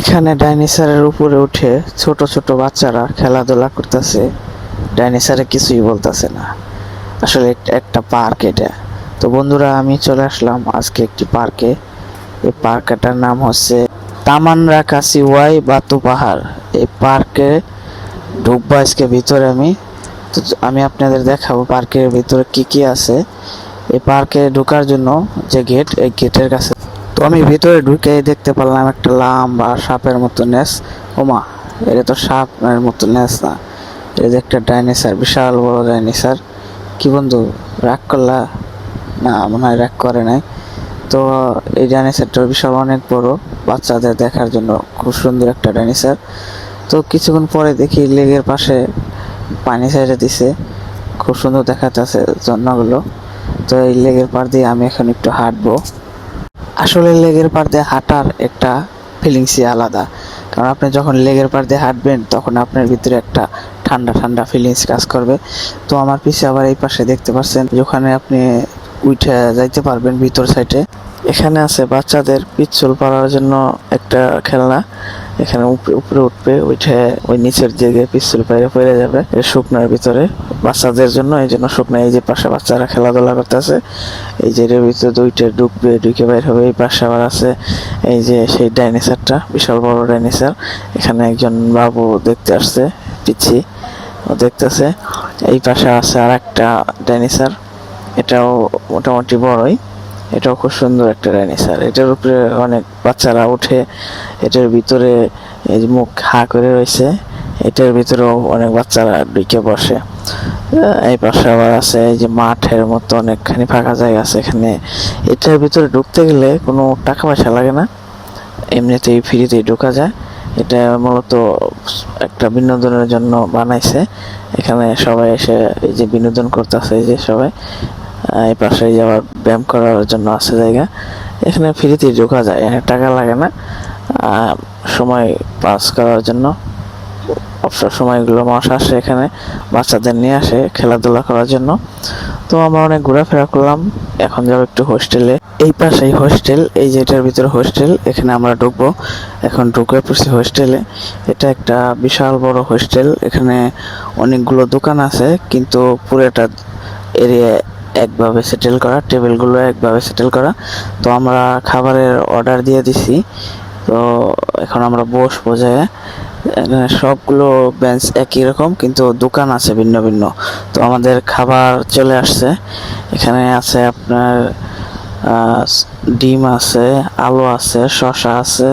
এখানে ডাইনোসরের উপরে উঠে ছোট ছোট বাচ্চারা খেলাধুলা করতেছে। ডাইনোসরে কিছুই বলতেছে না। আসলে একটা পার্ক এটা। তো বন্ধুরা, আমি চলে আসলাম আজকে একটি পার্কে। এই পার্কটার নাম হচ্ছে তামান্না কাসি ওয়াই বাতু পাহাড়। এই পার্কে ঢুকবো আজকে ভিতরে আমি। তো আমি আপনাদের দেখাবো পার্কের ভিতরে কি কি আছে। এই পার্কে ঢোকার জন্য যে গেট, এই গেটের কাছে তো আমি ভিতরে ঢুকে দেখতে পারলাম একটা লম্বা সাপের মতো নেস। ওমা, এটা তো সাপের মতো নেস না, এটা যে একটা ডাইনোসর, বিশাল বড় ডাইনোসর। কি বন্ধু, রাগ করলা? না, মনে হয় রাগ করে নাই। তো এই ডাইনোসরটা বিশাল অনেক বড়, বাচ্চাদের দেখার জন্য খুব সুন্দর একটা ডাইনোসর। তো কিছুক্ষণ পরে দেখি লেগের পাশে পানি ছেড়ে দিছে, খুব সুন্দর দেখাচ্ছে ঝর্ণাগুলো। তো এই লেগের পার দিয়ে আমি এখন একটু হাঁটবো। আসলে লেগের পার দিয়ে হাঁটার একটা ফিলিংসই আলাদা, কারণ আপনি যখন লেগের পার দিয়ে হাঁটবেন তখন আপনার ভিতরে একটা ঠান্ডা ঠান্ডা ফিলিংস কাজ করবে। তো আমার পিছে আবার এই পাশে দেখতে পাচ্ছেন যেখানে আপনি উঠে যাইতে পারবেন ভিতর সাইডে। এখানে আছে বাচ্চাদের পিচ্ছল পাড়ার জন্য একটা খেলনা। এখানে উপরে উঠবে, উঠে ওই নিচের দিকে পিচ্ছল পাড়ে পড়ে যাবে শুকনার ভিতরে। বাচ্চাদের জন্য, এই জন্য শুকনা। এই যে পাশে বাচ্চারা খেলাধুলা করতেছে, এই যে এর ভিতরে দুইটা ঢুকবে, ঢুকে বাইর হবে। এই পাশে আবার আছে এই যে সেই ডাইনোসরটা, বিশাল বড় ডাইনোসর। এখানে একজন বাবু দেখতে আসছে, পিচ্ছি ও দেখতেছে। এই পাশে আছে আর একটা ডাইনোসর, এটাও মোটামুটি বড়ই। এটাও খুব সুন্দর একটা ডাইনোসর। এটার উপরে অনেক বাচ্চারা উঠে, এটার ভিতরে এই যে মুখ হা করে রয়েছে, এটার ভিতরেও অনেক বাচ্চারা ঢুকে বসে। এই পাশে আবার আছে এই যে মাঠের মতো অনেকখানি ফাঁকা জায়গা আছে এখানে। এটার ভিতরে ঢুকতে গেলে কোনো টাকা পয়সা লাগে না, এমনিতেই ফ্রিতেই ঢোকা যায়। এটা মূলত একটা বিনোদনের জন্য বানাইছে। এখানে সবাই এসে এই যে বিনোদন করতেছে, এই যে সবাই। এই পাশে আবার ব্যায়াম করার জন্য আছে জায়গা। এখানে ফ্রিতেই ঢোকা যায়, টাকা লাগে না। সময় পাস করার জন্য অবসর সময়গুলো মানুষ আসে এখানে, বাচ্চাদের নিয়ে আসে খেলাধুলা করার জন্য। তো আমরা অনেক ঘোরাফেরা করলাম। এখন যাবো একটু হোস্টেলে। এই পাশেই হোস্টেল, এই যে এটার ভিতরে হোস্টেল, এখানে আমরা ঢুকবো। এখন ঢুকে পড়ছি হোস্টেলে। এটা একটা বিশাল বড় হোস্টেল। এখানে অনেকগুলো দোকান আছে, কিন্তু পুরোটা এরিয়া একভাবে সেটেল করা, টেবিলগুলো একভাবে সেটেল করা। তো আমরা খাবারের অর্ডার দিয়ে দিছি। তো এখন আমরা বসবো যায়। সবগুলো বেঞ্চ একই রকম, কিন্তু দোকান আছে ভিন্ন ভিন্ন। তো আমাদের খাবার চলে আসছে। এখানে আছে আপনার ডিম আছে, আলু আছে, শসা আছে।